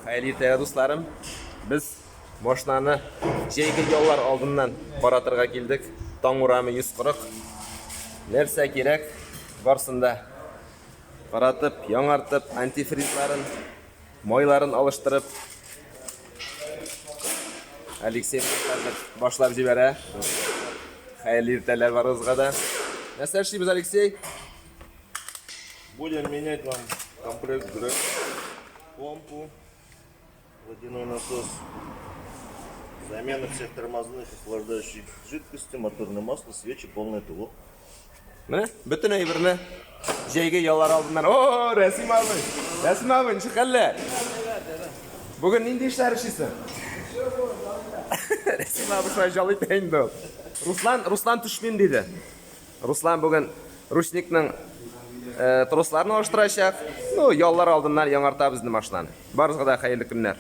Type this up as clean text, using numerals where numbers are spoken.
Hayırlı ertəgə dostlarım. Biz машинаны жейгі yollar алдынан қаратырға келдік. Таң урамы 140. Нәрсе керек? Барсында қаратып, яңартып, антифризларын, майларын алыштырып, Алексей башлап жібәрә. Hayırlı ertələr барығызға да. Нәрсе эшлибез, Алексей? Будем менять вам комплект драйв, помпу, водяной насос, замена всех тормозных охлаждающих жидкостей, моторное масло, свечи, полное ТО. Міне, бүтін әйбірні жейге ялар алдынан. О, Рәсим абын! Рәсим абын, шыққалла! Бүгін нинді ішлер ішесің? Рәсим абын шуай жалы тәйінді ол. Руслан түшмен дейді. Руслан бүгін ручникнің тросларын алыштырашақ. Ну, яллар алдынан яңарта бізді машинаны. Барыңызға да хайырлы күннер.